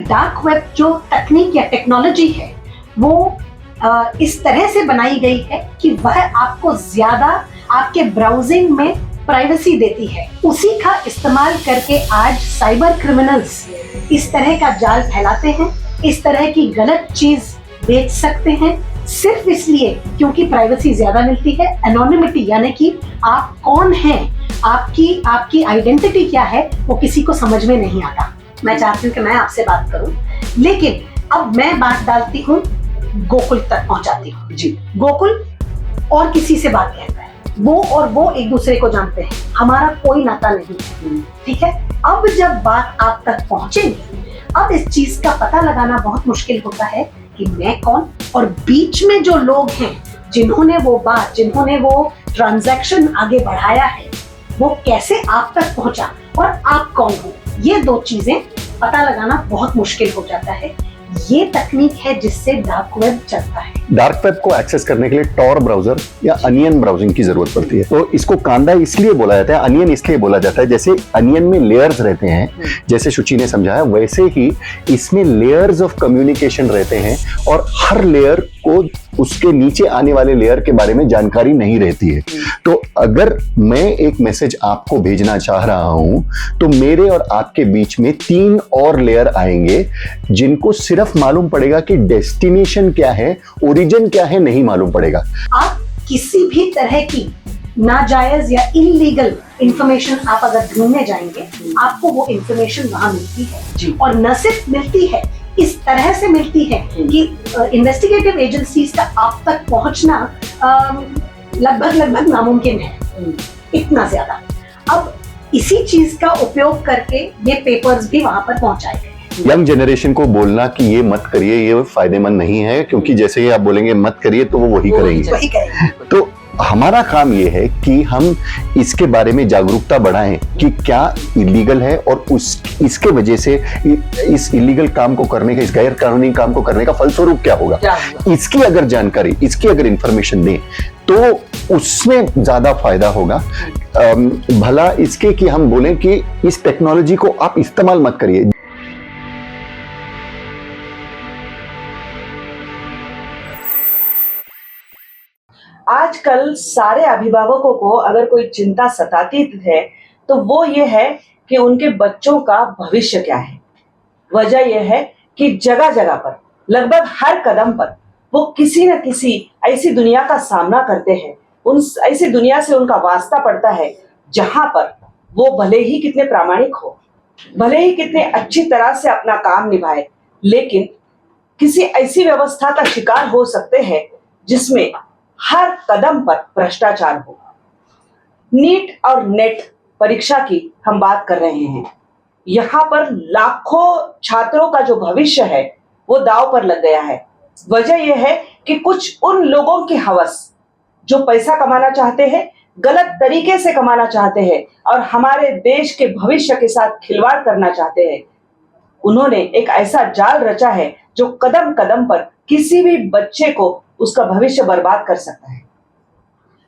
Dark web जो तकनीक या टेक्नोलॉजी है वो इस तरह से बनाई गई है कि वह आपको ज्यादा आपके ब्राउजिंग में प्राइवेसी देती है। उसी का इस्तेमाल करके आज साइबर क्रिमिनल्स इस तरह का जाल फैलाते हैं, इस तरह की गलत चीज बेच सकते हैं सिर्फ इसलिए क्योंकि प्राइवेसी ज्यादा मिलती है। एनोनिमिटी यानी कि आप कौन हैं, आपकी आइडेंटिटी क्या है, वो किसी को समझ में नहीं आता। मैं चाहती हूँ कि मैं आपसे बात करूं, लेकिन अब मैं बात डालती हूँ गोकुल तक पहुंचाती हूँ। जी, गोकुल और किसी से बात करता है, वो और वो एक दूसरे को जानते हैं, हमारा कोई नाता नहीं है, ठीक है। अब जब बात आप तक पहुंचेगी, अब इस चीज का पता लगाना बहुत मुश्किल होता है कि मैं कौन, और बीच में जो लोग हैं जिन्होंने वो ट्रांजैक्शन आगे बढ़ाया है, वो कैसे आप तक पहुंचा और आप कौन हो, ये दो चीजें पता लगाना बहुत मुश्किल हो जाता है। ये तकनीक है जिससे डार्क वेब चलता है। डार्क वेब को एक्सेस करने के लिए टॉर ब्राउजर या अनियन ब्राउजिंग की जरूरत पड़ती है। तो इसको कांदा इसलिए बोला जाता है, अनियन इसलिए बोला जाता है, जैसे अनियन में लेयर्स रहते हैं, जैसे शुचि ने समझाया, वैसे ही इसमें लेयर्स ऑफ कम्युनिकेशन रहते हैं और हर लेयर को उसके नीचे आने वाले लेयर के बारे में जानकारी नहीं रहती है। तो अगर मैं एक मैसेज आपको भेजना चाह रहा हूं तो मेरे और आपके बीच में 3 और लेयर आएंगे जिनको सिर्फ मालूम पड़ेगा कि डेस्टिनेशन क्या है, ओरिजिन क्या है, नहीं मालूम पड़ेगा। आप किसी भी तरह की नाजायज या इलीगल इंफॉर्मेशन आप अगर ढूंढने जाएंगे, आपको वो इंफॉर्मेशन वहां मिलती है, और न सिर्फ मिलती है, इस तरह से मिलती है कि इन्वेस्टिगेटिव एजेंसीज का आप तक पहुंचना लगभग नामुमकिन है, इतना ज्यादा। अब इसी चीज का उपयोग करके ये पेपर्स भी वहां पर पहुंचाए गए। यंग जनरेशन को बोलना कि ये मत करिए, ये फायदेमंद नहीं है, क्योंकि जैसे ही आप बोलेंगे मत करिए तो वो वही करेंगे। तो हमारा काम ये है कि हम इसके बारे में जागरूकता बढ़ाएं कि क्या इलीगल है और इसके वजह से इस इलीगल काम को करने का, इस गैर कानूनी काम को करने का फलस्वरूप क्या होगा। इसकी अगर जानकारी, इसकी अगर इंफॉर्मेशन दें तो उसमें ज्यादा फायदा होगा, भला इसके कि हम बोलें कि इस टेक्नोलॉजी को आप इस्तेमाल मत करिए। आजकल सारे अभिभावकों को अगर कोई चिंता सताती है तो वो ये है कि उनके बच्चों का भविष्य क्या है। वजह यह है कि जगह जगह पर, लगभग हर कदम पर वो किसी न किसी ऐसी दुनिया का सामना करते हैं, ऐसी दुनिया से उनका वास्ता पड़ता है जहां पर वो भले ही कितने प्रामाणिक हो, भले ही कितने अच्छी तरह से अपना काम निभाए, लेकिन किसी ऐसी व्यवस्था का शिकार हो सकते हैं जिसमें हर कदम पर भ्रष्टाचार हो। नीट और नेट परीक्षा की हम बात कर रहे हैं। यहाँ पर लाखों छात्रों का जो भविष्य है वो दांव पर लग गया है। वजह यह है कि कुछ उन लोगों की हवस जो पैसा कमाना चाहते हैं, गलत तरीके से कमाना चाहते हैं और हमारे देश के भविष्य के साथ खिलवाड़ करना चाहते हैं, उन्होंने एक ऐसा जाल रचा है जो कदम कदम पर किसी भी बच्चे को उसका भविष्य बर्बाद कर सकता है।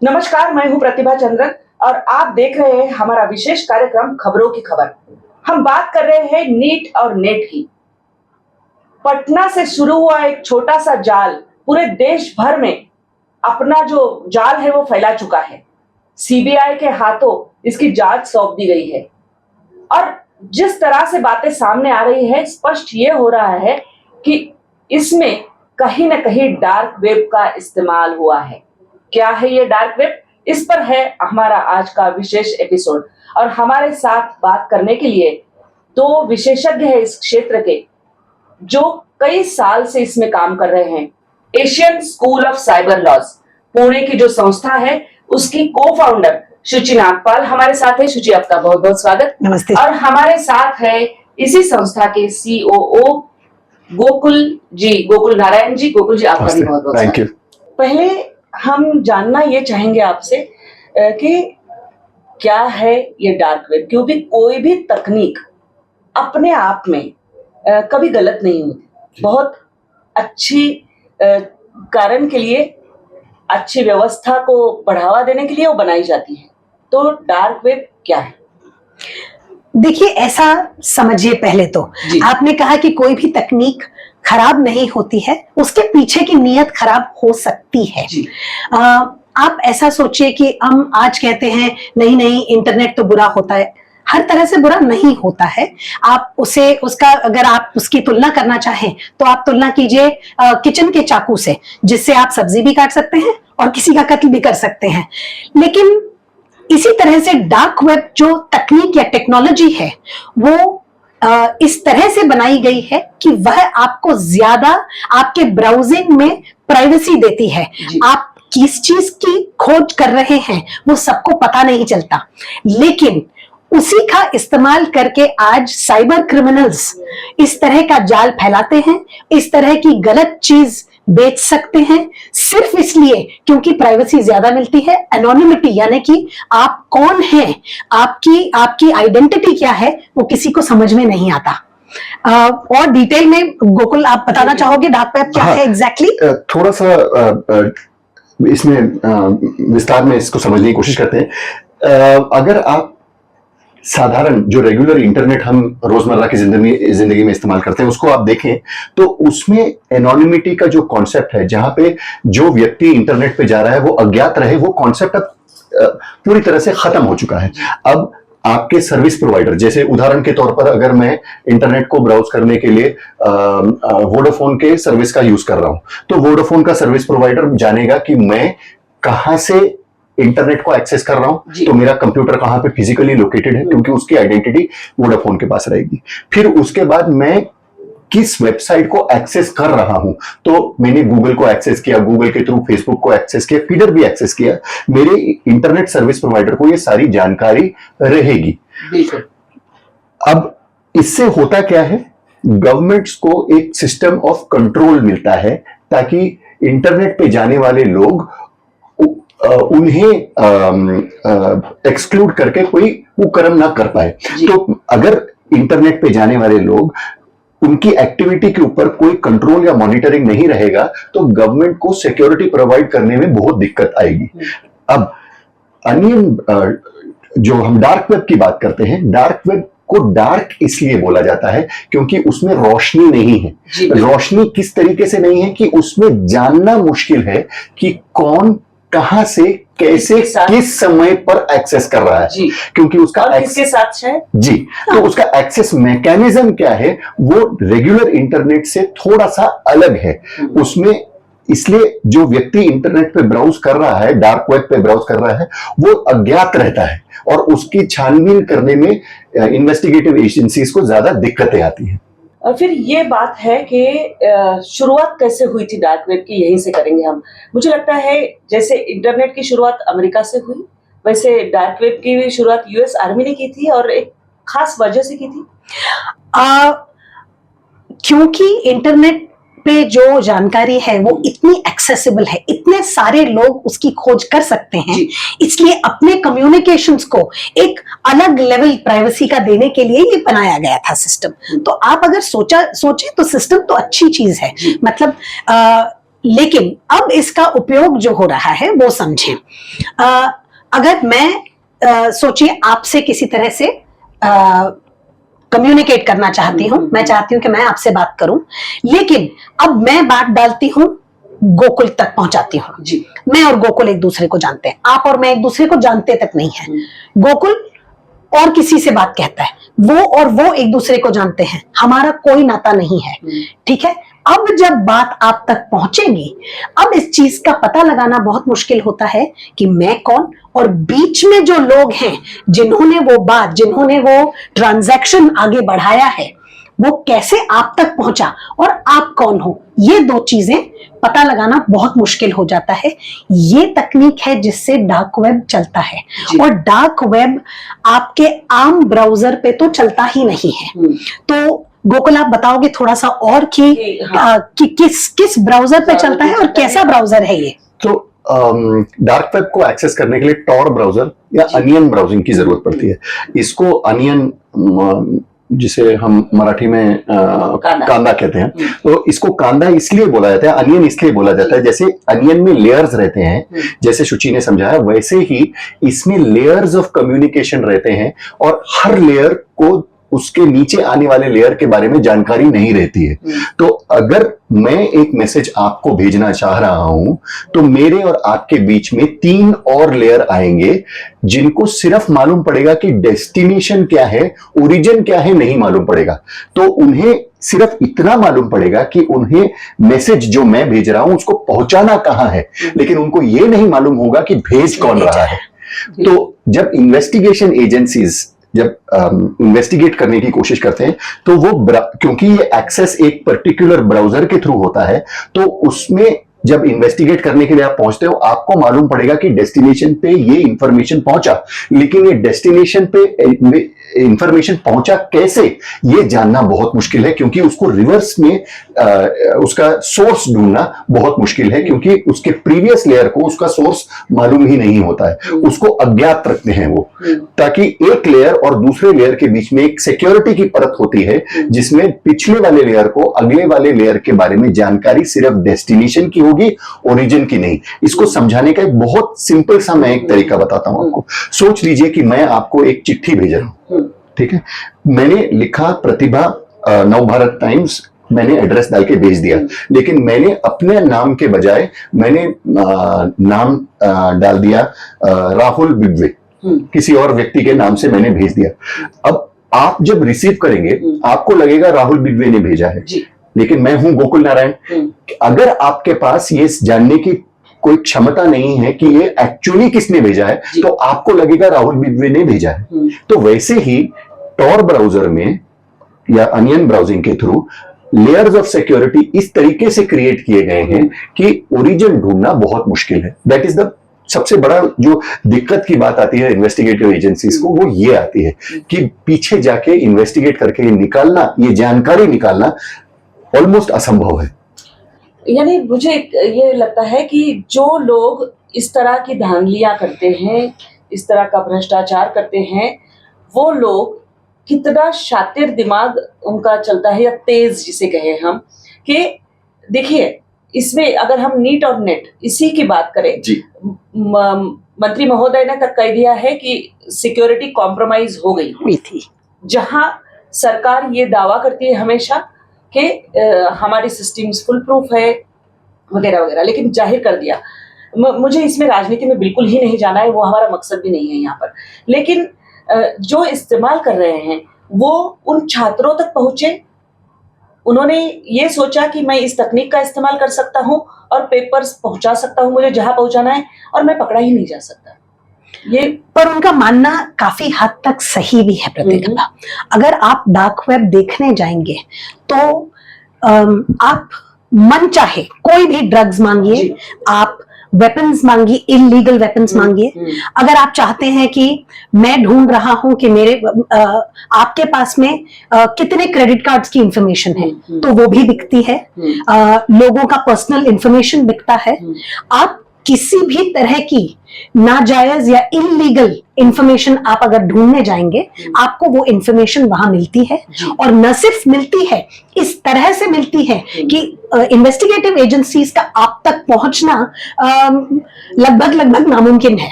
नमस्कार, मैं हूं प्रतिभा चंद्रन और आप देख रहे हैं हमारा विशेष कार्यक्रम खबरों की खबर। हम बात कर रहे हैं नीट और नेट की। पटना से शुरू हुआ एक छोटा सा जाल पूरे देश भर में अपना जो जाल है वो फैला चुका है। सीबीआई के हाथों इसकी जांच सौंप दी गई है और जिस तरह से बातें सामने आ रही है, स्पष्ट ये हो रहा है कि इसमें कहीं ना कहीं डार्क वेब का इस्तेमाल हुआ है। क्या है ये डार्क वेब? इस पर है हमारा आज का विशेष एपिसोड और हमारे साथ बात करने के लिए 2 विशेषज्ञ हैं इस क्षेत्र के, जो कई साल से इसमें काम कर रहे हैं। Asian school of cyber laws Pune की जो संस्था है उसकी को फाउंडर शुचि नागपाल हमारे साथ है। शुचि, आपका बहुत बहुत स्वागत। नमस्ते। और हमारे साथ है इसी संस्था के सीओओ गोकुल नारायण जी। गोकुल जी, आपका भी बहुत बहुत स्वागत। पहले हम जानना ये चाहेंगे आपसे कि क्या है ये डार्क वेब, क्योंकि कोई भी तकनीक अपने आप में कभी गलत नहीं होती। बहुत अच्छी कारण के लिए, अच्छी व्यवस्था को बढ़ावा देने के लिए वो बनाई जाती है। तो डार्क वेब क्या है? देखिए, ऐसा समझिए पहले तो जी। आपने कहा कि कोई भी तकनीक खराब नहीं होती है, उसके पीछे की नीयत खराब हो सकती है। जी। आप ऐसा सोचिए कि हम आज कहते हैं नहीं नहीं इंटरनेट तो बुरा होता है, हर तरह से बुरा नहीं होता है। आप उसे उसका अगर आप उसकी तुलना करना चाहें तो आप तुलना कीजिए किचन के चाकू से, जिससे आप सब्जी भी काट सकते हैं और किसी का कत्ल भी कर सकते हैं। लेकिन इसी तरह से डार्क वेब जो तकनीक या टेक्नोलॉजी है वो इस तरह से बनाई गई है कि वह आपको ज्यादा आपके ब्राउजिंग में प्राइवेसी देती है। जी। आप किस चीज की खोज कर रहे हैं वो सबको पता नहीं चलता, लेकिन उसी का इस्तेमाल करके आज साइबर क्रिमिनल्स इस तरह का जाल फैलाते हैं, इस तरह की गलत चीज बेच सकते हैं, सिर्फ इसलिए क्योंकि प्राइवेसी ज्यादा मिलती है। एनोनिमिटी यानी कि आप कौन हैं, आपकी आइडेंटिटी क्या है, वो किसी को समझ में नहीं आता। और डिटेल में गोकुल आप बताना चाहोगे डार्क वेब क्या है एग्जैक्टली? थोड़ा सा इसमें विस्तार में इसको समझने की कोशिश करते हैं। अगर आप साधारण जो रेगुलर इंटरनेट हम रोजमर्रा की जिंदगी में इस्तेमाल करते हैं उसको आप देखें तो उसमें एनोनिमिटी का जो कॉन्सेप्ट है, जहां पे जो व्यक्ति इंटरनेट पे जा रहा है वो अज्ञात रहे, वो कॉन्सेप्ट अब पूरी तरह से खत्म हो चुका है। अब आपके सर्विस प्रोवाइडर, जैसे उदाहरण के तौर पर अगर मैं इंटरनेट को ब्राउज करने के लिए वोडाफोन के सर्विस का यूज कर रहा हूं, तो वोडाफोन का सर्विस प्रोवाइडर जानेगा कि मैं कहां से इंटरनेट को एक्सेस कर रहा हूं, जी। तो मेरा कंप्यूटर कहां पे फिजिकली लोकेटेड है, क्योंकि उसकी आइडेंटिटी वोडाफोन के पास रहेगी। फिर उसके बाद मैं किस वेबसाइट को एक्सेस कर रहा हूं, तो मैंने गूगल को एक्सेस किया, गूगल के थ्रू फेसबुक को एक्सेस किया, फीडर भी एक्सेस किया, मेरे इंटरनेट सर्विस प्रोवाइडर को ये सारी जानकारी रहेगी। बिल्कुल। अब इससे होता क्या है, गवर्नमेंट्स को एक सिस्टम ऑफ कंट्रोल मिलता है ताकि इंटरनेट पे जाने वाले लोग उन्हें एक्सक्लूड करके कोई कुकर्म ना कर पाए। जी। तो अगर इंटरनेट पे जाने वाले लोग उनकी एक्टिविटी के ऊपर कोई कंट्रोल या मॉनिटरिंग नहीं रहेगा तो गवर्नमेंट को सिक्योरिटी प्रोवाइड करने में बहुत दिक्कत आएगी। अब अनियन जो हम डार्क वेब की बात करते हैं, डार्क वेब को डार्क इसलिए बोला जाता है क्योंकि उसमें रोशनी नहीं है। जी। रोशनी किस तरीके से नहीं है कि उसमें जानना मुश्किल है कि कौन कहां से कैसे किसके साथ? किस समय पर एक्सेस कर रहा है, जी। क्योंकि उसका और किसके साथ है? जी, तो उसका एक्सेस मैकेनिज्म क्या है वो रेगुलर इंटरनेट से थोड़ा सा अलग है। उसमें इसलिए जो व्यक्ति इंटरनेट पे ब्राउज कर रहा है, डार्क वेब पे ब्राउज कर रहा है, वो अज्ञात रहता है और उसकी छानबीन करने में इन्वेस्टिगेटिव एजेंसीज को ज्यादा दिक्कतें आती हैं। और फिर ये बात है कि शुरुआत कैसे हुई थी डार्क वेब की, यहीं से करेंगे हम। मुझे लगता है जैसे इंटरनेट की शुरुआत अमेरिका से हुई, वैसे डार्क वेब की भी शुरुआत यूएस आर्मी ने की थी और एक खास वजह से की थी। क्योंकि इंटरनेट पे जो जानकारी है वो इतनी एक्सेसिबल है, इतने सारे लोग उसकी खोज कर सकते हैं, जी। इसलिए अपने कम्युनिकेशंस को एक अलग लेवल प्राइवेसी का देने के लिए ये बनाया गया था सिस्टम। तो आप अगर सोचे तो सिस्टम तो अच्छी चीज है, मतलब लेकिन अब इसका उपयोग जो हो रहा है वो समझें। अगर मैं सोचिए आपसे किसी तरह से कम्युनिकेट करना चाहती हूं, मैं चाहती हूं कि मैं आपसे बात करूं, लेकिन अब मैं बात डालती हूं, गोकुल तक पहुंचाती हूं। जी। मैं और गोकुल एक दूसरे को जानते हैं, आप और मैं एक दूसरे को जानते तक नहीं है। गोकुल और किसी से बात कहता है, वो एक दूसरे को जानते हैं, हमारा कोई नाता नहीं है, ठीक है। अब जब बात आप तक पहुंचेगी, अब इस चीज का पता लगाना बहुत मुश्किल होता है कि मैं कौन, और बीच में जो लोग हैं जिन्होंने वो ट्रांजैक्शन आगे बढ़ाया है, वो कैसे आप तक पहुंचा और आप कौन हो, ये दो चीजें पता लगाना बहुत मुश्किल हो जाता है। ये तकनीक है जिससे डार्क वेब चलता है, और डार्क वेब आपके आम ब्राउजर पे तो चलता ही नहीं है। तो गोकुल आप बताओगे थोड़ा सा और कि किस ब्राउजर पे चलता है और कैसा ब्राउजर है ये? तो डार्क वेब को एक्सेस करने के लिए टॉर ब्राउजर या अनियन ब्राउजिंग की जरूरत पड़ती है। इसको अनियन जिसे हम मराठी में कांदा कहते हैं, तो इसको कांदा इसलिए बोला जाता है, अनियन इसलिए बोला जाता है, जैसे अनियन में लेयर्स रहते हैं, जैसे शुचि ने समझाया वैसे ही इसमें लेयर्स ऑफ कम्युनिकेशन रहते हैं और हर लेयर को उसके नीचे आने वाले लेयर के बारे में जानकारी नहीं रहती है। तो अगर मैं एक मैसेज आपको भेजना चाह रहा हूं तो मेरे और आपके बीच में 3 और लेयर आएंगे जिनको सिर्फ मालूम पड़ेगा कि डेस्टिनेशन क्या है, ओरिजिन क्या है नहीं मालूम पड़ेगा। तो उन्हें सिर्फ इतना मालूम पड़ेगा कि उन्हें मैसेज जो मैं भेज रहा हूं उसको पहुंचाना कहां है, लेकिन उनको यह नहीं मालूम होगा कि भेज कौन रहा है। तो जब इन्वेस्टिगेशन एजेंसीज जब इन्वेस्टिगेट करने की कोशिश करते हैं तो वो क्योंकि ये एक्सेस एक पर्टिकुलर ब्राउजर के थ्रू होता है, तो उसमें जब इन्वेस्टिगेट करने के लिए आप पहुंचते हो आपको मालूम पड़ेगा कि डेस्टिनेशन पे ये इंफॉर्मेशन पहुंचा, लेकिन ये डेस्टिनेशन पे इंफॉर्मेशन पहुंचा कैसे ये जानना बहुत मुश्किल है, क्योंकि उसको रिवर्स में उसका सोर्स ढूंढना बहुत मुश्किल है, क्योंकि उसके प्रीवियस लेयर को उसका सोर्स मालूम ही नहीं होता है, उसको अज्ञात रखते हैं वो, ताकि एक लेयर और दूसरे लेयर के बीच में एक सिक्योरिटी की परत होती है जिसमें पिछले वाले लेयर को अगले वाले लेयर के बारे में जानकारी सिर्फ डेस्टिनेशन की होगी, ओरिजिन की नहीं। इसको समझाने का एक बहुत सिंपल सा मैं एक तरीका बताता हूं आपको। सोच लीजिए कि मैं आपको एक चिट्ठी भेज रहा हूं, ठीक है, मैंने लिखा प्रतिभा नवभारत टाइम्स, मैंने एड्रेस डाल के भेज दिया, लेकिन मैंने अपने नाम के बजाय मैंने नाम डाल दिया राहुल बिब्वे, किसी और व्यक्ति के नाम से मैंने भेज दिया। अब आप जब रिसीव करेंगे आपको लगेगा राहुल बिब्वे ने भेजा है, लेकिन मैं हूं गोकुल नारायण। अगर आपके पास ये जानने की कोई क्षमता नहीं है कि ये एक्चुअली किसने भेजा है, तो आपको लगेगा राहुल बिब्वे ने भेजा है। तो वैसे ही टॉर ब्राउजर में या अनियन ब्राउजिंग के थ्रू लेयर्स ऑफ सिक्योरिटी इस तरीके से क्रिएट किए गए हैं कि ओरिजिन ढूंढना बहुत मुश्किल है। दैट इज द सबसे बड़ा जो दिक्कत की बात आती है इन्वेस्टिगेटिव एजेंसीज को, वो ये आती है कि पीछे जाके इन्वेस्टिगेट करके निकालना, ये जानकारी निकालना ऑलमोस्ट असंभव है। यानी मुझे ये लगता है कि जो लोग इस तरह की धांधलियां करते हैं, इस तरह का भ्रष्टाचार करते हैं, वो लोग कितना शातिर दिमाग उनका चलता है, या तेज जिसे कहें हम, कि देखिए इसमें अगर हम नीट और नेट इसी की बात करें, मंत्री महोदय ने तक कह दिया है कि सिक्योरिटी कॉम्प्रोमाइज हो गई हुई थी, जहां सरकार ये दावा करती है हमेशा कि हमारी सिस्टम्स फुल प्रूफ है वगैरह वगैरह, लेकिन जाहिर कर दिया। मुझे इसमें राजनीति में बिल्कुल ही नहीं जाना है, वो हमारा मकसद भी नहीं है यहाँ पर, लेकिन जो इस्तेमाल कर रहे हैं वो उन छात्रों तक पहुंचे, उन्होंने ये सोचा कि मैं इस तकनीक का इस्तेमाल कर सकता हूं और पेपर्स पहुंचा सकता हूं मुझे जहां पहुंचाना है, और मैं पकड़ा ही नहीं जा सकता। ये पर उनका मानना काफी हद तक सही भी है प्रतिभा। अगर आप डार्क वेब देखने जाएंगे तो आप मन चाहे कोई भी ड्रग्स मांगिए, आप वेपन्स मांगिए, इलीगल वेपन्स मांगिए। अगर आप चाहते हैं कि मैं ढूंढ रहा हूं कि मेरे आपके पास में कितने क्रेडिट कार्ड्स की इंफॉर्मेशन है, तो वो भी बिकती है। लोगों का पर्सनल इंफॉर्मेशन बिकता है। आप किसी भी तरह की नाजायज या इलीगल इंफॉर्मेशन आप अगर ढूंढने जाएंगे, आपको वो इंफॉर्मेशन वहां मिलती है, और न सिर्फ मिलती है, इस तरह से मिलती है कि इन्वेस्टिगेटिव एजेंसीज का आप तक पहुंचना लगभग नामुमकिन है,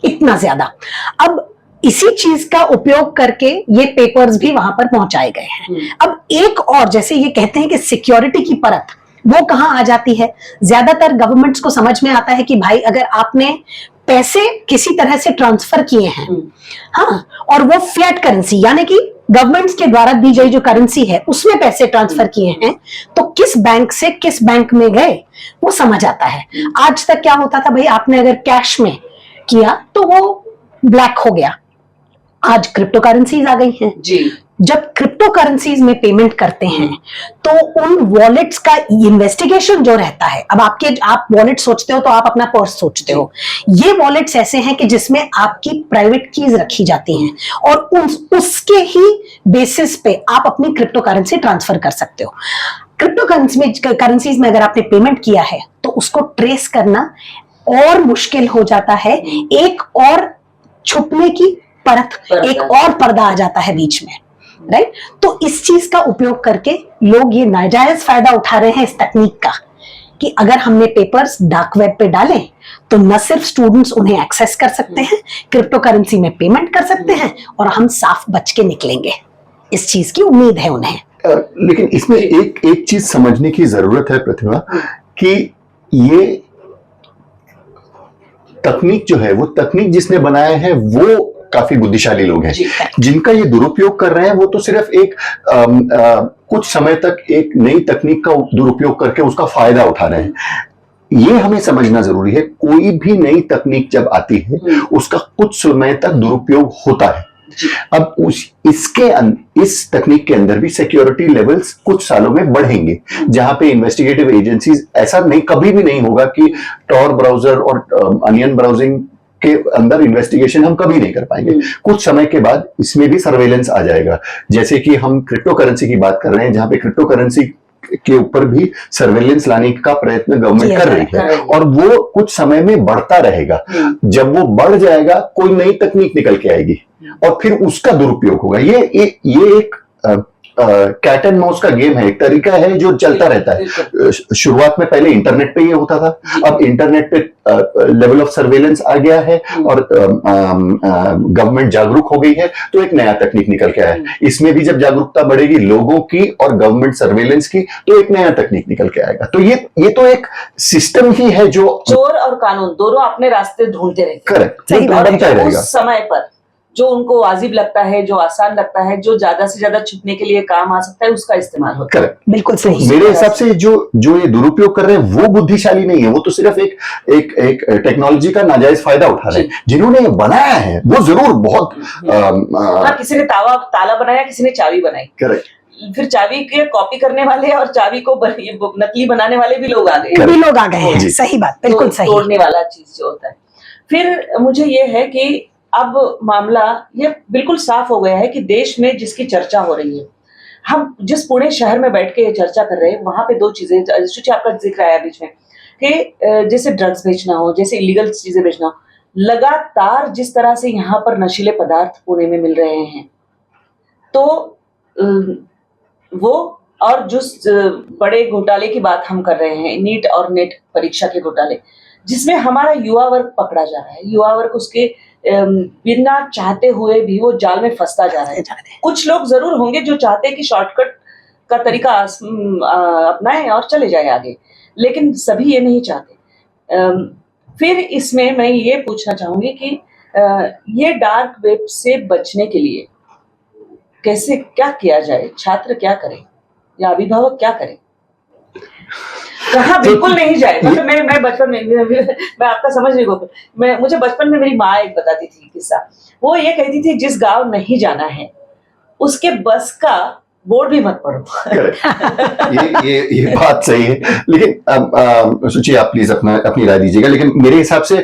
इतना ज्यादा। अब इसी चीज का उपयोग करके ये पेपर्स भी वहां पर पहुंचाए गए हैं। अब एक और, जैसे ये कहते हैं कि सिक्योरिटी की परत, वो कहां आ जाती है? ज्यादातर गवर्नमेंट्स को समझ में आता है कि भाई अगर आपने पैसे किसी तरह से ट्रांसफर किए हैं, हाँ, और वो फिएट करेंसी यानी कि गवर्नमेंट्स के द्वारा दी गई जो करेंसी है उसमें पैसे ट्रांसफर किए हैं, तो किस बैंक से किस बैंक में गए वो समझ आता है। आज तक क्या होता था भाई, आपने अगर कैश में किया तो वो ब्लैक हो गया। आज क्रिप्टो करेंसीज आ गई हैं जी। जब क्रिप्टो करेंसीज में पेमेंट करते हैं तो उन वॉलेट्स का इन्वेस्टिगेशन जो रहता है, अब आप वॉलेट सोचते हो तो आप अपना पर्स सोचते हो, ये वॉलेट्स ऐसे हैं कि जिसमें आपकी प्राइवेट कीज रखी जाती हैं, और उसके ही बेसिस पे आप अपनी क्रिप्टो करेंसी ट्रांसफर कर सकते हो। क्रिप्टो करेंसीज में अगर आपने पेमेंट किया है तो उसको ट्रेस करना और मुश्किल हो जाता है, एक और छुपने की परत, एक और पर्दा आ जाता है बीच में। राइट। तो इस चीज का उपयोग करके लोग ये नाजायज फायदा उठा रहे हैं इस तकनीक का, कि अगर हमने पेपर्स डार्क वेब पे डालें तो न सिर्फ स्टूडेंट्स उन्हें एक्सेस कर सकते हैं, क्रिप्टो करेंसी में पेमेंट कर सकते हैं, और हम साफ बच के निकलेंगे। इस चीज की उम्मीद है उन्हें। लेकिन इसमें एक चीज समझने की जरूरत है प्रतिभा, कि ये तकनीक जो है, वो तकनीक जिसने बनाया है वो काफी बुद्धिशाली लोग हैं। जिनका ये दुरुपयोग कर रहे हैं वो तो सिर्फ एक कुछ समय तक एक नई तकनीक का दुरुपयोग करके उसका फायदा उठा रहे हैं। ये हमें समझना जरूरी है, कोई भी नई तकनीक जब आती है उसका कुछ समय तक दुरुपयोग होता है। अब इस तकनीक के अंदर भी सिक्योरिटी लेवल्स कुछ सालों में बढ़ेंगे, जहां पे इन्वेस्टिगेटिव एजेंसीज, ऐसा नहीं कभी भी नहीं होगा कि टॉर ब्राउजर और अनियन ब्राउजिंग के अंदर इन्वेस्टिगेशन हम कभी नहीं कर पाएंगे। कुछ समय के बाद इसमें भी सर्वेलेंस आ जाएगा, जैसे कि हम क्रिप्टो करेंसी की बात कर रहे हैं, जहां पे क्रिप्टो करेंसी के ऊपर भी सर्वेलेंस लाने का प्रयत्न गवर्नमेंट कर रही है, और वो कुछ समय में बढ़ता रहेगा। जब वो बढ़ जाएगा कोई नई तकनीक निकल के आएगी और फिर उसका दुरुपयोग होगा। ये एक कैट एंड माउस का गेम है, एक तरीका है जो चलता रहता है। शुरुआत में पहले इंटरनेट पे ये होता था, अब इंटरनेट पे लेवल ऑफ सर्वेलेंस आ गया है और गवर्नमेंट जागरूक हो गई है, तो एक नया तकनीक निकल के आया। इसमें भी जब जागरूकता बढ़ेगी लोगों की और गवर्नमेंट सर्वेलेंस की, तो एक नया तकनीक निकल के आएगा। तो ये तो एक सिस्टम ही है जो चोर और कानून दोनों अपने रास्ते ढूंढते रहते हैं। करेक्ट। उस समय पर जो उनको वाजिब लगता है, जो आसान लगता है, जो ज्यादा से ज्यादा छुपने के लिए काम आ सकता है, उसका इस्तेमाल होता है। बिल्कुल सही। मेरे हिसाब से जो ये दुरुपयोग कर रहे हैं वो बुद्धिशाली नहीं है, वो तो सिर्फ एक टेक्नोलॉजी का नाजायज फायदा उठा रहे हैं। जिन्होंने ये बनाया है वो जरूर बहुत किसी ने ताला बनाया, किसी ने चाबी बनाई। करेक्ट। फिर चाबी के कॉपी करने वाले और चाबी को नकली बनाने वाले भी लोग आ गए हैं। सही बात, बिल्कुल सही। तोड़ने वाला चीज जो होता है। फिर मुझे ये है कि अब मामला ये बिल्कुल साफ हो गया है कि देश में जिसकी चर्चा हो रही है, हम जिस पुणे शहर में बैठ के चर्चा कर रहे हैं, वहां पे दो चीजें, शुचि आपका जिक्र आया बीच में, कि जैसे ड्रग्स बेचना हो, जैसे इलीगल चीजें बेचना हो, लगातार जिस तरह से यहाँ पर नशीले पदार्थ पुणे में मिल रहे हैं, तो वो और जो बड़े घोटाले की बात हम कर रहे हैं, नीट और नेट परीक्षा के घोटाले, जिसमें हमारा युवा वर्ग पकड़ा जा रहा है। युवा वर्ग उसके बिना चाहते हुए भी वो जाल में फंसता जा रहा है। कुछ लोग जरूर होंगे जो चाहते हैं कि शॉर्टकट का तरीका अपनाएं और चले जाए आगे, लेकिन सभी ये नहीं चाहते। फिर इसमें मैं ये पूछना चाहूंगी कि ये डार्क वेब से बचने के लिए कैसे, क्या किया जाए? छात्र क्या करें या अभिभावक क्या करें? बिल्कुल नहीं जाए। मतलब मैं बचपन में, मैं आपका समझ नहीं को, मुझे बचपन में मेरी माँ एक बताती थी किस्सा। वो ये कहती थी जिस गांव नहीं जाना है उसके बस का बोर्ड भी मत पढ़ो। ये बात सही है, लेकिन सुची आप प्लीज अपनी राय दीजिएगा। लेकिन मेरे हिसाब से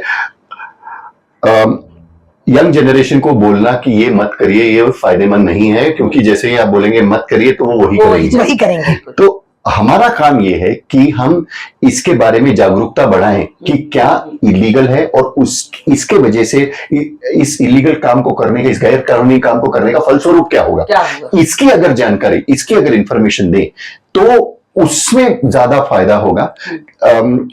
यंग जनरेशन को बोलना कि ये मत करिए, ये फायदेमंद नहीं है, क्योंकि जैसे ही आप बोलेंगे मत करिए तो वो वही करेंगे। तो हमारा काम ये है कि हम इसके बारे में जागरूकता बढ़ाएं कि क्या इलीगल है और इसके वजह से इस इलीगल काम को करने के, इस गैर कानूनी काम को करने का फलस्वरूप क्या होगा। इसकी अगर जानकारी, इसकी अगर इंफॉर्मेशन दें तो उसमें ज्यादा फायदा होगा,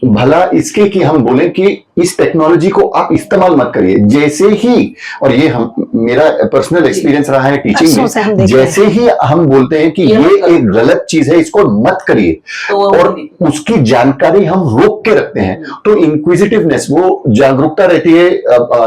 भला इसके कि हम बोलें कि इस टेक्नोलॉजी को आप इस्तेमाल मत करिए। जैसे ही, और ये मेरा पर्सनल एक्सपीरियंस रहा है टीचिंग में, जैसे ही हम बोलते हैं कि ये एक गलत चीज है, इसको मत करिए, और उसकी जानकारी हम रोक के रखते हैं, तो इंक्विजिटिवनेस, वो जागरूकता रहती है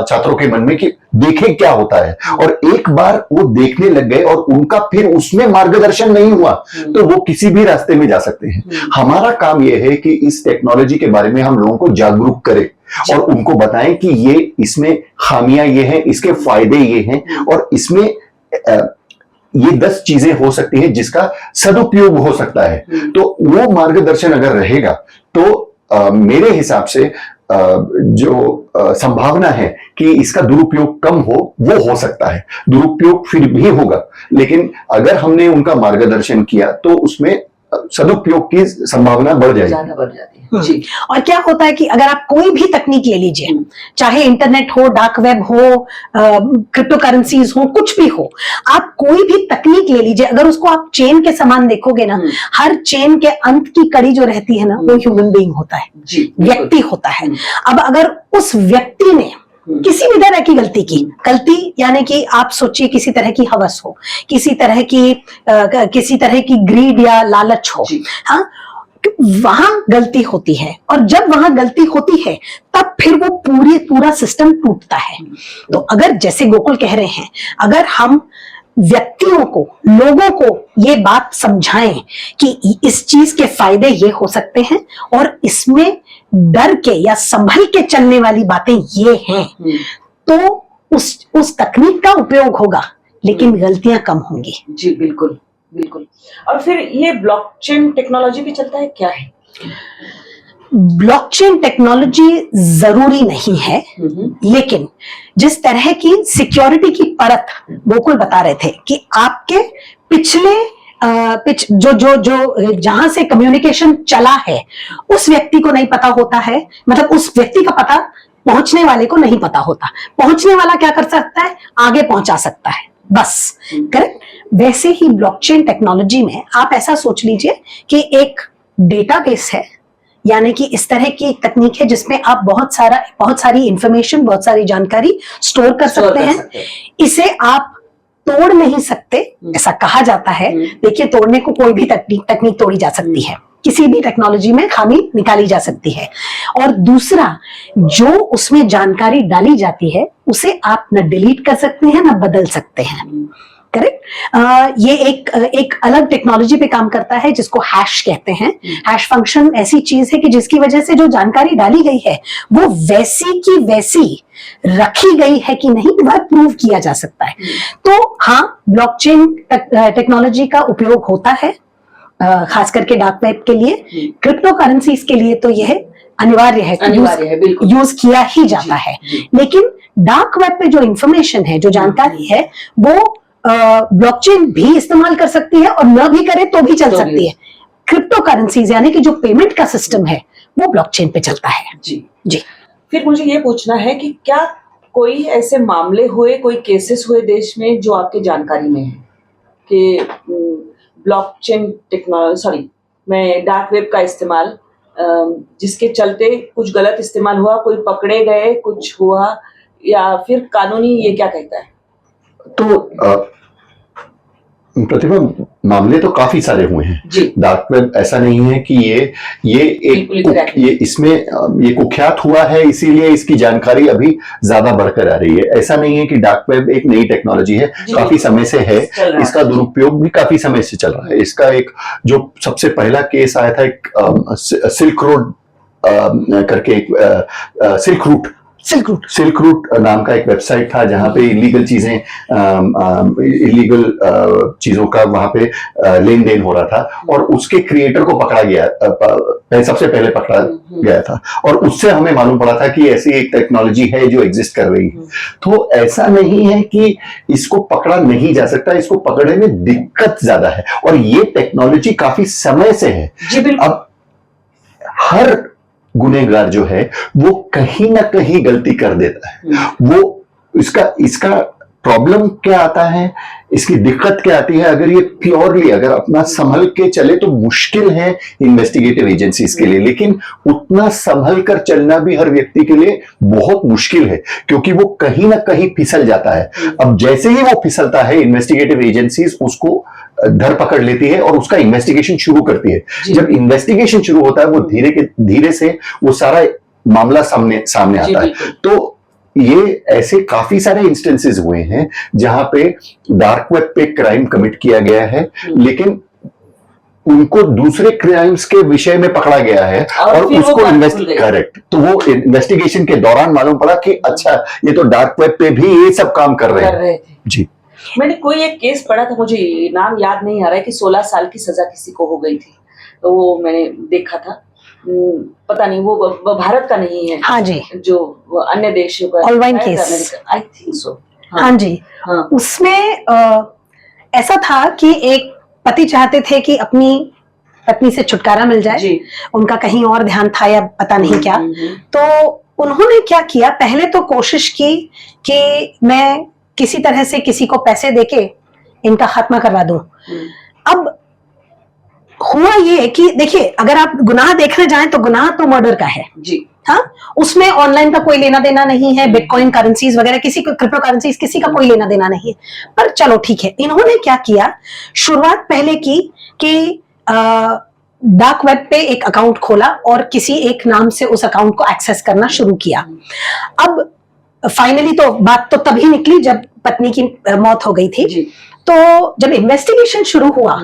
छात्रों के मन में कि देखें क्या होता है। और एक बार वो देखने लग गए और उनका फिर उसमें मार्गदर्शन नहीं हुआ तो वो किसी भी रास्ते में जा सकते हैं। हमारा काम यह है कि इस टेक्नोलॉजी के बारे में हम लोगों को जागरूक करें और उनको बताएं कि ये, इसमें खामियां ये हैं, इसके फायदे ये हैं, और इसमें ये 10 चीजें हो सकती हैं जिसका सदुपयोग हो सकता है। तो वो मार्गदर्शन अगर रहेगा तो मेरे हिसाब से जो संभावना है कि इसका दुरुपयोग कम हो, वो हो सकता है। दुरुपयोग फिर भी होगा, लेकिन अगर हमने उनका मार्गदर्शन किया तो उसमें सदुपयोग की संभावना बढ़ जाएगी। ज्यादा बढ़ जाती है जी। और क्या होता है कि अगर आप कोई भी तकनीक ले लीजिए, चाहे इंटरनेट हो, डार्क वेब हो, क्रिप्टो करेंसीज हो, कुछ भी हो, आप कोई भी तकनीक ले लीजिए, अगर उसको आप चेन के समान देखोगे ना, हर चेन के अंत की कड़ी जो रहती है ना, वो ह्यूमन बीइंग होता है जी, व्यक्ति होता है। अब अगर उस व्यक्ति ने किसी भी तरह की गलती यानी कि आप सोचिए किसी तरह की हवस हो, किसी तरह की ग्रीड या लालच हो, हाँ, वहां गलती होती है। और जब वहां गलती होती है तब फिर वो पूरा सिस्टम टूटता है। तो अगर जैसे गोकुल कह रहे हैं, अगर हम व्यक्तियों को, लोगों को ये बात समझाएं कि इस चीज के फायदे ये हो सकते हैं और इसमें डर के या संभल के चलने वाली बातें ये हैं, तो उस तकनीक का उपयोग होगा, लेकिन गलतियां कम होंगी। जी बिल्कुल बिल्कुल। और फिर ये ब्लॉकचेन टेक्नोलॉजी भी चलता है, क्या है? ब्लॉकचेन टेक्नोलॉजी जरूरी नहीं है, लेकिन जिस तरह की सिक्योरिटी की परत गोकुल बता रहे थे कि आपके पिछले जो जहां से कम्युनिकेशन चला है उस व्यक्ति को नहीं पता होता है, मतलब उस व्यक्ति का पता पहुंचने वाले को नहीं पता होता। पहुंचने वाला क्या कर सकता है? आगे पहुंचा सकता है, बस। करेक्ट। वैसे ही ब्लॉकचेन टेक्नोलॉजी में आप ऐसा सोच लीजिए कि एक डेटाबेस है, यानी कि इस तरह की एक तकनीक है जिसमें आप बहुत सारी इंफॉर्मेशन, बहुत सारी जानकारी स्टोर कर सकते हैं। इसे आप तोड़ नहीं सकते, ऐसा कहा जाता है। देखिए, तोड़ने को कोई भी तकनीक तोड़ी जा सकती है, किसी भी टेक्नोलॉजी में खामी निकाली जा सकती है। और दूसरा, जो उसमें जानकारी डाली जाती है उसे आप न डिलीट कर सकते हैं न बदल सकते हैं। करेक्ट। ये एक अलग टेक्नोलॉजी पे काम करता है जिसको हैश कहते हैं। हैश फंक्शन ऐसी चीज है कि जिसकी वजह से जो जानकारी डाली गई है वो वैसी की वैसी रखी गई है कि नहीं, वह प्रूव किया जा सकता है। तो हाँ, ब्लॉकचेन टेक्नोलॉजी का उपयोग होता है, खास करके डार्क वेब के लिए। क्रिप्टो करेंसीज के लिए तो यह अनिवार्य है, यूज किया ही जाता है। लेकिन डार्क वेब पे जो इंफॉर्मेशन है, जो जानकारी है, वो ब्लॉकचेन भी इस्तेमाल कर सकती है और न भी करे तो भी चल सकती है। क्रिप्टो करेंसीज यानी कि जो पेमेंट का सिस्टम है वो ब्लॉकचेन पे चलता है। जी। फिर मुझे ये पूछना है कि क्या कोई ऐसे मामले हुए, कोई केसेस हुए देश में जो आपके जानकारी में है कि ब्लॉकचेन टेक्नोलॉजी डार्क वेब का इस्तेमाल, जिसके चलते कुछ गलत इस्तेमाल हुआ, कोई पकड़े गए, कुछ हुआ, या फिर कानूनी ये क्या कहता है? तो प्रतिभा, मामले तो काफी सारे हुए हैं। डार्क वेब ऐसा नहीं है कि ये इसमें ये कुख्यात हुआ है इसीलिए इसकी जानकारी अभी ज्यादा बढ़कर आ रही है। ऐसा नहीं है कि डार्क वेब एक नई टेक्नोलॉजी है, काफी समय से है, इसका दुरुपयोग भी काफी समय से चल रहा है। इसका एक जो सबसे पहला केस आया था, एक सिल्क रोड करके एक सिल्क रूट नाम का एक वेबसाइट था जहां पे इलीगल चीजों का वहां पे लेन देन हो रहा था, और उसके क्रिएटर को पकड़ा गया, सबसे पहले पकड़ा गया था, और उससे हमें मालूम पड़ा था कि ऐसी एक टेक्नोलॉजी है जो एग्जिस्ट कर रही है। तो ऐसा नहीं है कि इसको पकड़ा नहीं जा सकता, इसको पकड़ने में दिक्कत ज्यादा है, और ये टेक्नोलॉजी काफी समय से है। अब हर गुनहगार जो है वो कहीं ना कहीं गलती कर देता है। वो इसका प्रॉब्लम क्या आता है, इसकी दिक्कत क्या आती है, अगर ये प्योरली अगर अपना संभल के चले तो मुश्किल है इन्वेस्टिगेटिव एजेंसीज के लिए, लेकिन उतना संभल कर चलना भी हर व्यक्ति के लिए बहुत मुश्किल है, क्योंकि वो कहीं ना कहीं फिसल जाता है। अब जैसे ही वो फिसलता है, इन्वेस्टिगेटिव एजेंसीज उसको धर पकड़ लेती है और उसका इन्वेस्टिगेशन शुरू करती है। जब इन्वेस्टिगेशन शुरू होता है, वो धीरे से वो सारा मामला सामने आता है। तो ये ऐसे काफी सारे इंस्टेंसेस हुए हैं जहां पे डार्क वेब पे क्राइम कमिट किया गया है, लेकिन उनको दूसरे क्राइम्स के विषय में पकड़ा गया है और उसको तो वो इन्वेस्टिगेशन के दौरान मालूम पड़ा कि अच्छा, ये तो डार्क वेब पे भी ये सब काम कर रहे हैं। जी, मैंने कोई एक केस पढ़ा था, मुझे नाम याद नहीं आ रहा है, कि 16 साल की सजा किसी को हो गई थी, तो वो मैंने देखा था। पता नहीं वो भारत का नहीं है। हाँ जी, जो अन्य देशों का online case, I think so. हाँ जी, उसमें ऐसा था कि एक पति चाहते थे कि अपनी पत्नी से छुटकारा मिल जाए, जी। उनका कहीं और ध्यान था या पता नहीं क्या। तो उन्होंने क्या किया, पहले तो कोशिश की कि मैं किसी तरह से किसी को पैसे देके इनका खात्मा करवा दूं। अब हुआ ये कि देखिए, अगर आप गुनाह देखने जाएं तो गुनाह तो मर्डर का है जी। हाँ, उसमें ऑनलाइन का कोई लेना देना नहीं है, बिटकॉइन करेंसीज वगैरह किसी को, क्रिप्टो करेंसीज किसी का कोई लेना देना नहीं है। पर चलो ठीक है, इन्होंने क्या किया, शुरुआत पहले की कि डार्क वेब पे एक अकाउंट खोला और किसी एक नाम से उस अकाउंट को एक्सेस करना शुरू किया। अब फाइनली तो बात तो तभी निकली जब पत्नी की मौत हो गई थी। जी। तो जब इन्वेस्टिगेशन शुरू हुआ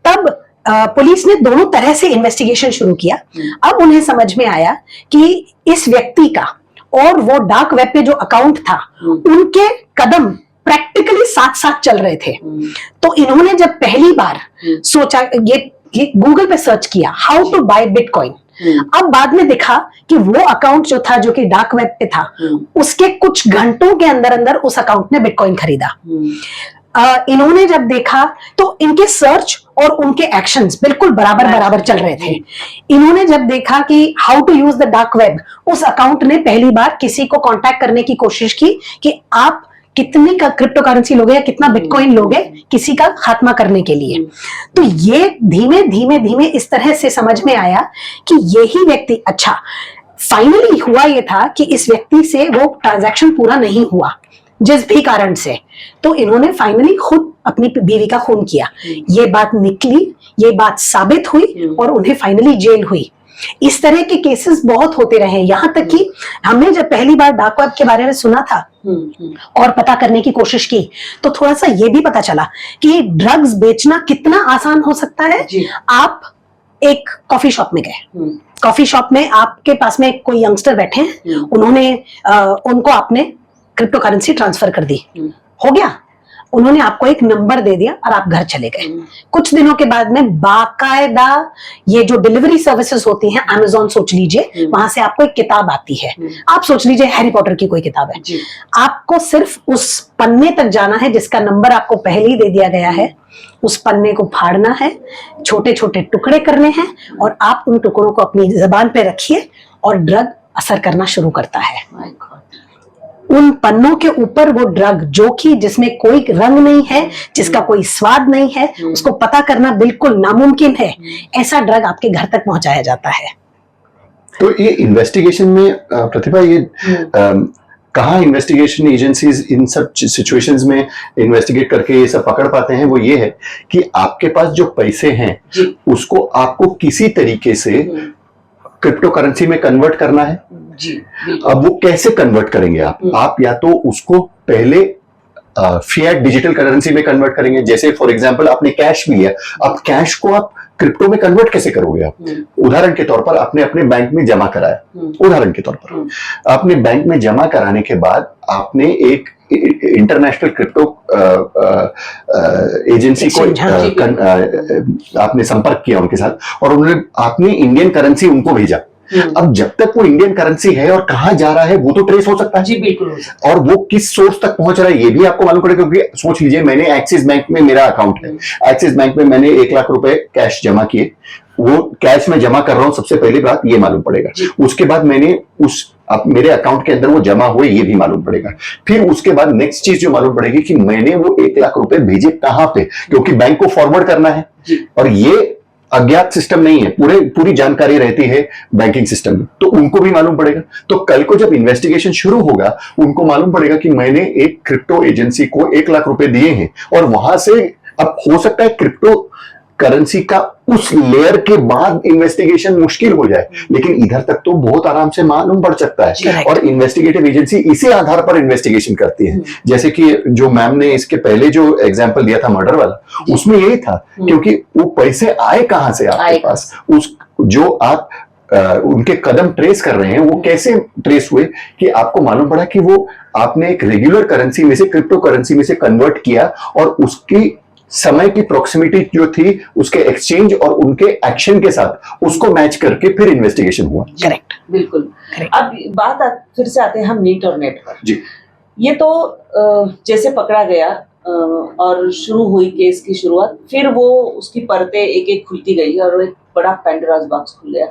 तब पुलिस ने दोनों तरह से इन्वेस्टिगेशन शुरू किया। अब उन्हें समझ में आया कि इस व्यक्ति का और वो डार्क वेब पे जो अकाउंट था उनके कदम प्रैक्टिकली साथ साथ चल रहे थे। तो इन्होंने जब पहली बार सोचा, ये गूगल पे सर्च किया हाउ टू बाय बिटकॉइन, अब बाद में दिखा कि वो अकाउंट जो था, जो कि डार्क वेब पे था, उसके कुछ घंटों के अंदर अंदर उस अकाउंट ने बिटकॉइन खरीदा। इन्होंने जब देखा तो इनके सर्च और उनके एक्शंस बिल्कुल बराबर बराबर चल रहे थे। इन्होंने जब देखा कि how to use the dark web, उस अकाउंट ने पहली बार किसी को कांटेक्ट करने की कोशिश की कि आप कितनी का क्रिप्टो करेंसी लोगे या कितना बिटकॉइन लोगे किसी का खात्मा करने के लिए। तो ये धीमे धीमे धीमे इस तरह से समझ में आया कि यही व्यक्ति, अच्छा फाइनली हुआ ये था कि इस व्यक्ति से वो ट्रांजैक्शन पूरा नहीं हुआ जिस भी कारण से, तो इन्होंने फाइनली खुद अपनी बीवी का खून किया। ये बात निकली, ये बात साबित हुई और उन्हें फाइनली जेल हुई। इस तरह के केसेस बहुत होते रहे, यहाँ तक कि हमने जब पहली बार डार्क वेब के बारे में सुना था और पता करने की कोशिश की तो थोड़ा सा ये भी पता चला कि ड्रग्स बेचना कितना आसान हो सकता है। आप एक कॉफी शॉप में गए, कॉफी शॉप में आपके पास में कोई यंगस्टर बैठे हैं, उन्होंने उनको आपने क्रिप्टो करेंसी ट्रांसफर कर दी, हो गया, उन्होंने आपको एक नंबर दे दिया और आप घर चले गए। कुछ दिनों के बाद में बाकायदा ये जो डिलीवरी सर्विसेज होती हैं, अमेज़न सोच लीजिए, वहां से आपको एक किताब आती है। आप सोच लीजिए हैरी पॉटर की कोई किताब है, आपको सिर्फ उस पन्ने तक जाना है जिसका नंबर आपको पहले ही दे दिया गया है। उस पन्ने को फाड़ना है, छोटे छोटे टुकड़े करने हैं और आप उन टुकड़ों को अपनी जबान पे रखिए और ड्रग असर करना शुरू करता है। उन पन्नों के ऊपर वो ड्रग, जो कि जिसमें कोई रंग नहीं है, जिसका कोई स्वाद नहीं है, उसको पता करना बिल्कुल नामुमकिन है, ऐसा ड्रग आपके घर तक पहुंचाया जाता है। तो ये इन्वेस्टिगेशन में प्रतिभा, ये कहाँ इन्वेस्टिगेशन एजेंसीज इन सब सिचुएशंस में इन्वेस्टिगेट करके ये सब पकड़ पाते हैं, वो ये है कि आपके पास जो पैसे हैं उसको आपको किसी तरीके से क्रिप्टो करेंसी में कन्वर्ट करना है। जी। अब वो कैसे कन्वर्ट करेंगे आप या तो उसको पहले फिएट डिजिटल करेंसी में कन्वर्ट करेंगे, जैसे फॉर एग्जांपल आपने कैश भी लिया, अब कैश को आप क्रिप्टो में कन्वर्ट कैसे करोगे आप? उदाहरण के तौर पर आपने अपने बैंक में जमा कराया, उदाहरण के तौर पर आपने बैंक में जमा कराने के बाद आपने एक इंटरनेशनल क्रिप्टो एजेंसी को आपने संपर्क किया उनके साथ और उन्होंने आपने इंडियन करेंसी उनको भेजा। अब जब तक वो इंडियन करेंसी है और कहां जा रहा है वो तो ट्रेस हो सकता है। जी बिल्कुल। और वो किस सोर्स तक पहुंच रहा है ये भी आपको मालूम पड़ेगा, क्योंकि सोच लीजिए मैंने एक्सिस बैंक में मेरा अकाउंट है, एक्सिस बैंक में मैंने 1 लाख रुपए कैश जमा किए, वो कैश में जमा कर रहा हूं, सबसे पहली बात ये मालूम पड़ेगा। उसके बाद मैंने अब मेरे अकाउंट के अंदर वो जमा हुए ये भी मालूम पड़ेगा। फिर उसके बाद नेक्स्ट चीज जो मालूम पड़ेगी कि मैंने वो 1 लाख रुपए भेजे कहां पे, क्योंकि बैंक को फॉरवर्ड करना है और ये अज्ञात सिस्टम नहीं है, पूरी जानकारी रहती है बैंकिंग सिस्टम में, तो उनको भी मालूम पड़ेगा। तो कल को जब इन्वेस्टिगेशन शुरू होगा उनको मालूम पड़ेगा कि मैंने एक क्रिप्टो एजेंसी को 1 लाख रुपए दिए हैं और वहां से अब हो सकता है क्रिप्टो करेंसी का उस लेयर के बाद इन्वेस्टिगेशन मुश्किल हो जाए, लेकिन इधर तक तो बहुत आराम से मालूम पड़ सकता है। और इन्वेस्टिगेटिव एजेंसी इसी आधार पर इन्वेस्टिगेशन करती है। जैसे कि जो मैम ने इसके पहले जो एग्जांपल दिया था मर्डर वाला, उसमें यही था, क्योंकि वो पैसे आए कहां से आपके पास, उस जो आप उनके कदम ट्रेस कर रहे हैं वो कैसे ट्रेस हुए कि आपको मालूम पड़ा कि वो आपने एक रेगुलर करेंसी में से क्रिप्टो करेंसी में से कन्वर्ट किया और उसकी समय की प्रोक्सिमिटी जो थी उसके एक्सचेंज और उनके एक्शन के साथ उसको मैच करके फिर इन्वेस्टिगेशन हुआ। करेक्ट, बिल्कुल। अब बात फिर से आते हैं हम नीट और नेट पर। जी। ये तो जैसे पकड़ा गया और शुरू हुई केस की शुरुआत, फिर वो उसकी परतें एक एक खुलती गई और एक बड़ा पेंडोरास बॉक्स खुल गया।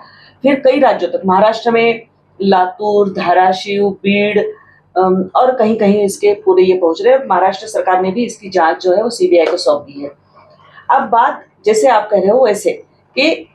फिर कई राज्यों तक, महाराष्ट्र में लातूर, धाराशिव, बीड़ और कहीं कहीं इसके पूरे ये पहुंच रहे। महाराष्ट्र सरकार ने भी इसकी जांच जो है वो सीबीआई को सौंप दी है। अब बात जैसे आप कह रहे हो वैसे कि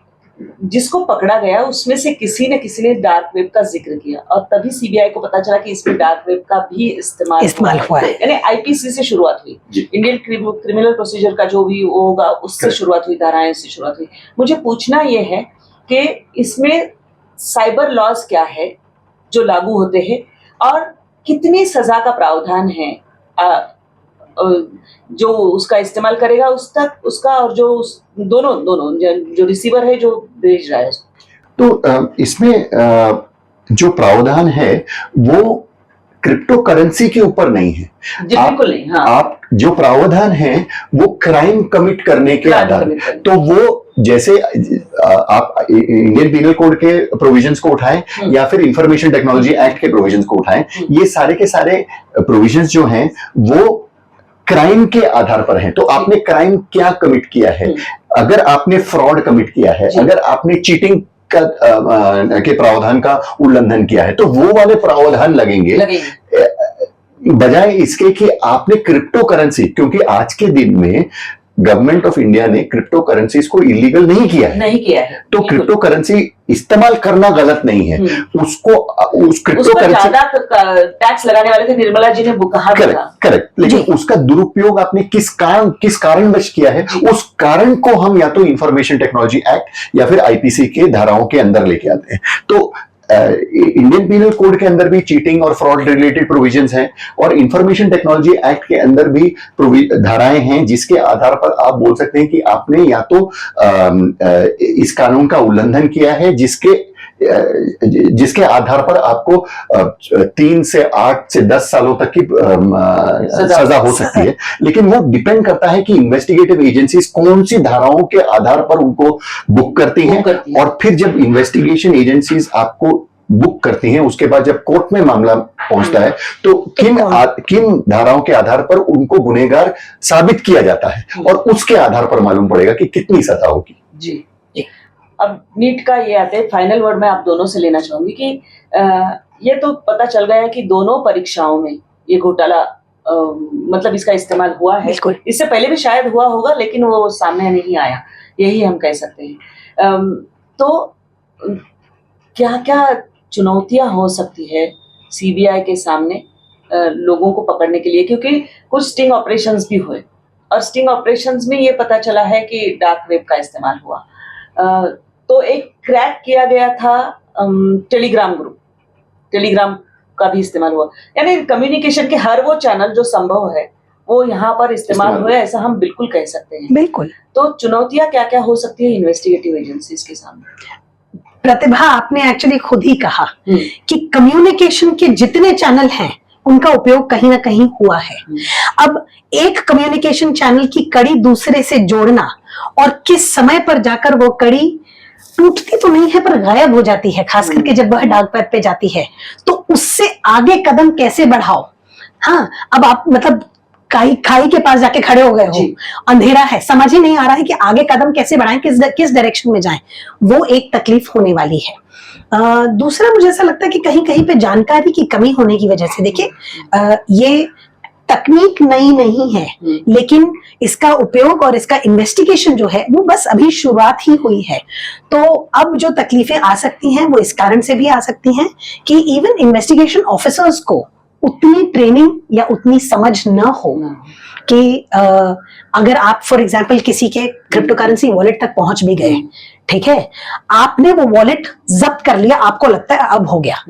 जिसको पकड़ा गया उसमें से किसी ने डार्क वेब का जिक्र किया और तभी सीबीआई को पता चला कि इसमें डार्क वेब का भी इस्तेमाल हुआ है। यानी आईपीसी से शुरुआत हुई, इंडियन क्रिमिनल प्रोसीजर का जो भी वो होगा उससे शुरुआत हुई, धाराएं से शुरुआत हुई। मुझे पूछना ये है कि इसमें साइबर लॉज क्या है जो लागू होते हैं और कितनी सजा का प्रावधान है जो उसका इस्तेमाल करेगा उसका और जो दोनों जो रिसीवर है जो भेज रहा है। तो इसमें जो प्रावधान है वो क्रिप्टो करेंसी के ऊपर नहीं है। बिल्कुल नहीं। हाँ। आप जो प्रावधान है वो क्राइम कमिट करने के आधार, तो वो जैसे आप इंडियन पीनल कोड के प्रोविजंस को उठाएं या फिर इंफॉर्मेशन टेक्नोलॉजी एक्ट के प्रोविजंस को उठाएं, ये सारे के सारे प्रोविजंस जो हैं वो क्राइम के आधार पर हैं। तो आपने क्राइम क्या कमिट किया है, अगर आपने फ्रॉड कमिट किया है, अगर आपने चीटिंग के प्रावधान का उल्लंघन किया है तो वो वाले प्रावधान लगेंगे बजाय इसके कि आपने क्रिप्टो करेंसी, क्योंकि आज के दिन में गवर्नमेंट ऑफ इंडिया ने क्रिप्टो करेंसीज को इलीगल नहीं किया है, तो क्रिप्टो करेंसी इस्तेमाल करना गलत नहीं है। उसको उस क्रिप्टो करेंसी टैक्स लगाने वाले थे निर्मला जी ने कहा। करेक्ट, लेकिन उसका दुरुपयोग आपने किस कारणवश किया है, उस कारण को हम या तो इंफॉर्मेशन टेक्नोलॉजी एक्ट या फिर आईपीसी के धाराओं के अंदर लेके आते हैं। तो इंडियन पीनल कोड के अंदर भी चीटिंग और फ्रॉड रिलेटेड प्रोविजंस हैं और इंफॉर्मेशन टेक्नोलॉजी एक्ट के अंदर भी धाराएं हैं जिसके आधार पर आप बोल सकते हैं कि आपने या तो इस कानून का उल्लंघन किया है जिसके आधार पर आपको 3 से 8 से 10 सालों तक की सजा हो सकती है। लेकिन वो डिपेंड करता है कि इन्वेस्टिगेटिव एजेंसीज कौन सी धाराओं के आधार पर उनको बुक करती हैं और फिर जब इन्वेस्टिगेशन एजेंसीज आपको बुक करती हैं उसके बाद जब कोर्ट में मामला पहुंचता है तो किन धाराओं के आधार पर उनको गुनहगार साबित किया जाता है और उसके आधार पर मालूम पड़ेगा कि कितनी सजा होगी। जी। अब नीट का ये आते हैं फाइनल वर्ड मैं आप दोनों से लेना चाहूंगी कि ये तो पता चल गया है कि दोनों परीक्षाओं में ये घोटाला मतलब इसका इस्तेमाल हुआ है। इससे पहले भी शायद हुआ होगा लेकिन वो सामने नहीं आया, यही हम कह सकते हैं। तो क्या क्या चुनौतियां हो सकती है सीबीआई के सामने लोगों को पकड़ने के लिए, क्योंकि कुछ स्टिंग ऑपरेशंस भी हुए और स्टिंग ऑपरेशंस में ये पता चला है कि डार्क वेब का इस्तेमाल हुआ। तो एक क्रैक किया गया था टेलीग्राम ग्रुप, टेलीग्राम का भी इस्तेमाल हुआ, यानी कम्युनिकेशन के हर वो चैनल जो संभव है वो यहाँ पर इस्तेमाल हुए, ऐसा हम बिल्कुल कह सकते हैं। बिल्कुल। तो चुनौतियां क्या क्या हो सकती है इन्वेस्टिगेटिव एजेंसीज के सामने? प्रतिभा, आपने एक्चुअली खुद ही कहा कि कम्युनिकेशन के जितने चैनल हैं उनका उपयोग कहीं ना कहीं हुआ है। अब एक कम्युनिकेशन चैनल की कड़ी दूसरे से जोड़ना और किस समय पर जाकर वो कड़ी टूटती तो नहीं है पर गायब हो जाती है, खास करके जब वह डार्क वेब पे जाती है, तो उससे आगे कदम कैसे बढ़ाओ। हाँ, अब आप मतलब खाई के पास जाके खड़े हो गए हो, अंधेरा है, समझ ही नहीं आ रहा है कि आगे कदम कैसे बढ़ाएं, किस डायरेक्शन में जाएं, वो एक तकलीफ होने वाली है। दूसरा मुझे ऐसा लगता है कि कहीं कहीं पे जानकारी की कमी होने की वजह से, देखिए ये तकनीक नई नहीं है लेकिन इसका उपयोग और इसका इन्वेस्टिगेशन जो है वो बस अभी शुरुआत ही हुई है। तो अब जो तकलीफें आ सकती हैं वो इस कारण से भी आ सकती हैं कि इवन इन्वेस्टिगेशन ऑफिसर्स को उतनी ट्रेनिंग या उतनी समझ न हो कि अगर आप फॉर एग्जांपल किसी के क्रिप्टो करेंसी वॉलेट तक पहुंच भी गए, ठीक है, आपने वो वॉलेट जब्त कर लिया, आपको लगता है अब हो गया,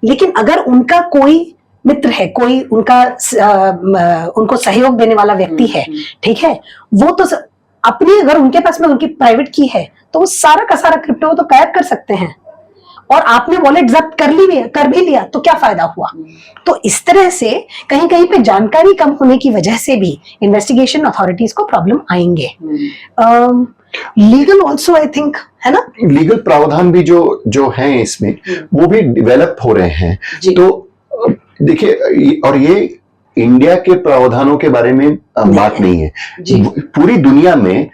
लेकिन अगर उनका कोई मित्र है, कोई उनको सहयोग देने वाला व्यक्ति है, ठीक है, वो तो अपनी अगर उनके पास में उनकी प्राइवेट की है तो वो सारा का सारा क्रिप्टो तो गायब कर सकते हैं और आपने वॉलेट जब्त कर भी लिया तो क्या फायदा हुआ। तो इस तरह से कहीं कहीं पे जानकारी कम होने की वजह से भी इन्वेस्टिगेशन अथॉरिटीज को प्रॉब्लम आएंगे। लीगल ऑल्सो आई थिंक, है ना, लीगल प्रावधान भी जो हैं इसमें वो भी डेवलप हो रहे हैं। तो देखिए, और ये इंडिया के प्रावधानों के बारे में बात नहीं है। जी। पूरी दुनिया में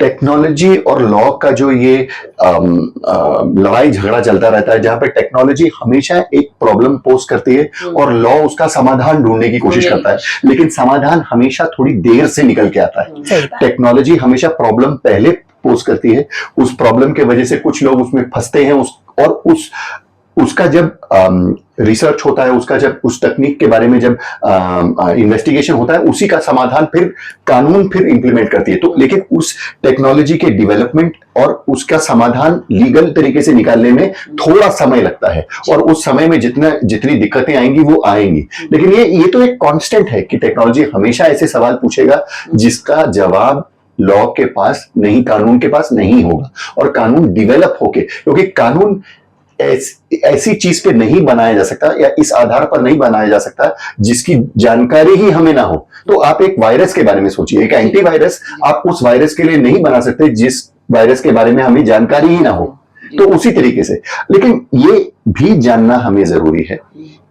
टेक्नोलॉजी और लॉ का जो ये लड़ाई झगड़ा चलता रहता है, जहां पे टेक्नोलॉजी हमेशा एक प्रॉब्लम पोज करती है और लॉ उसका समाधान ढूंढने की कोशिश करता है, लेकिन समाधान हमेशा थोड़ी देर से निकल के आता है। टेक्नोलॉजी हमेशा प्रॉब्लम पहले पोज करती है, उस प्रॉब्लम के वजह से कुछ लोग उसमें फंसते हैं, उसका जब रिसर्च होता है, उसका जब उस तकनीक के बारे में जब इन्वेस्टिगेशन होता है, उसी का समाधान फिर कानून फिर इंप्लीमेंट करती है। तो लेकिन उस टेक्नोलॉजी के डेवलपमेंट और उसका समाधान लीगल तरीके से निकालने में थोड़ा समय लगता है, और उस समय में जितनी दिक्कतें आएंगी वो आएंगी। लेकिन ये तो एक कांस्टेंट है कि टेक्नोलॉजी हमेशा ऐसे सवाल पूछेगा जिसका जवाब लॉ के पास नहीं, कानून के पास नहीं होगा। और कानून डिवेलप होके, क्योंकि कानून ऐसी चीज पे नहीं बनाया जा सकता या इस आधार पर नहीं बनाया जा सकता जिसकी जानकारी ही हमें ना हो। तो आप एक वायरस के बारे में सोचिए, एक एंटीवायरस आप उस वायरस के लिए नहीं बना सकते जिस वायरस के बारे में हमें जानकारी ही ना हो। तो उसी तरीके से, लेकिन ये भी जानना हमें जरूरी है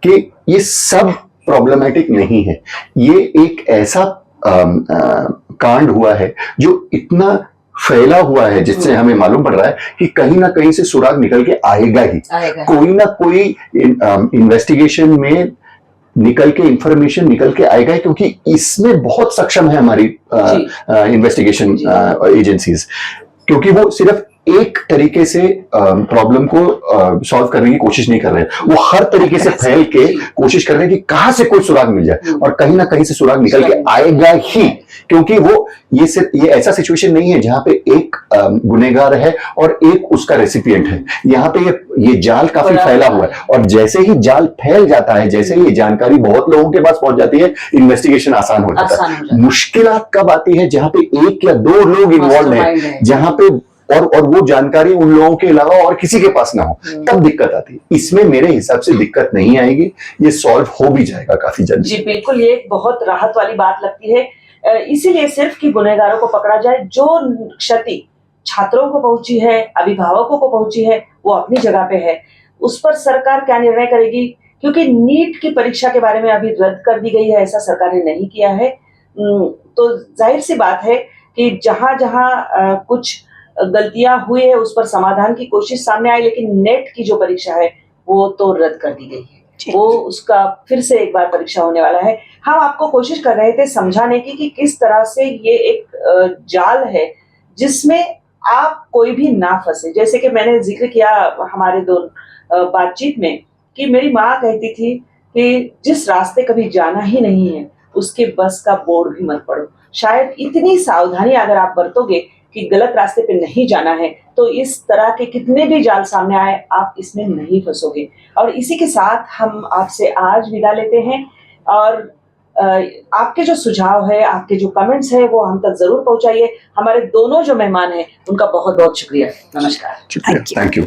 कि ये सब प्रॉब्लमेटिक नहीं है। ये एक ऐसा कांड हुआ है जो इतना फैला हुआ है, जिससे हमें मालूम पड़ रहा है कि कहीं ना कहीं से सुराग निकल के आएगा ही। कोई ना कोई इन्वेस्टिगेशन में निकल के इंफॉर्मेशन निकल के आएगा ही, क्योंकि इसमें बहुत सक्षम है हमारी इन्वेस्टिगेशन एजेंसीज, क्योंकि वो सिर्फ एक तरीके से प्रॉब्लम को सॉल्व करने की कोशिश नहीं कर रहे हैं, वो हर तरीके से फैल के कोशिश कर रहे हैं कि कहां से कोई सुराग मिल जाए, और कहीं ना कहीं से सुराग निकल के आएगा ही। क्योंकि वो ये ऐसा सिचुएशन नहीं है जहां पे एक गुनहगार है और एक उसका रेसिपिएंट है। यहाँ पे ये जाल काफी फैला हुआ है, और जैसे ही जाल फैल जाता है, जैसे ही ये जानकारी बहुत लोगों के पास पहुंच जाती है, इन्वेस्टिगेशन आसान हो जाता है। मुश्किलात कब आती है? जहां पे एक या दो लोग इन्वॉल्व हैं, जहां पे और वो जानकारी उन लोगों के अलावा और किसी के पास ना हो, तब दिक्कत आती है। इसमें मेरे हिसाब से दिक्कत नहीं आएगी, ये सॉल्व हो भी जाएगा काफी जल्दी। जी बिल्कुल, ये एक बहुत राहत वाली बात लगती है। इसीलिए सिर्फ कि गुनहगारों को पकड़ा जाए, जो क्षति छात्रों को पहुंची है, अभिभावकों को पहुंची है, वो अपनी जगह पे है। उस पर सरकार क्या निर्णय करेगी, क्योंकि नीट की परीक्षा के बारे में अभी रद्द कर दी गई है, ऐसा सरकार ने नहीं किया है। तो जाहिर सी बात है कि जहां जहां कुछ गलतियां हुई है उस पर समाधान की कोशिश सामने आई, लेकिन नेट की जो परीक्षा है वो तो रद्द कर दी गई है। वो उसका फिर से एक बार परीक्षा होने वाला है। हम आपको कोशिश कर रहे थे समझाने की कि किस तरह से ये एक जाल है जिसमें आप कोई भी ना फंसे। जैसे कि मैंने जिक्र किया हमारे दो बातचीत में कि मेरी माँ कहती थी कि जिस रास्ते कभी जाना ही नहीं है उसके बस का बोर्ड भी मत पढ़ो। शायद इतनी सावधानी अगर आप बरतोगे कि गलत रास्ते पे नहीं जाना है, तो इस तरह के कितने भी जाल सामने आए आप इसमें नहीं फंसोगे। और इसी के साथ हम आपसे आज विदा लेते हैं, और आपके जो सुझाव है, आपके जो कमेंट्स है वो हम तक जरूर पहुंचाइए। हमारे दोनों जो मेहमान हैं उनका बहुत बहुत शुक्रिया। नमस्कार। Thank you.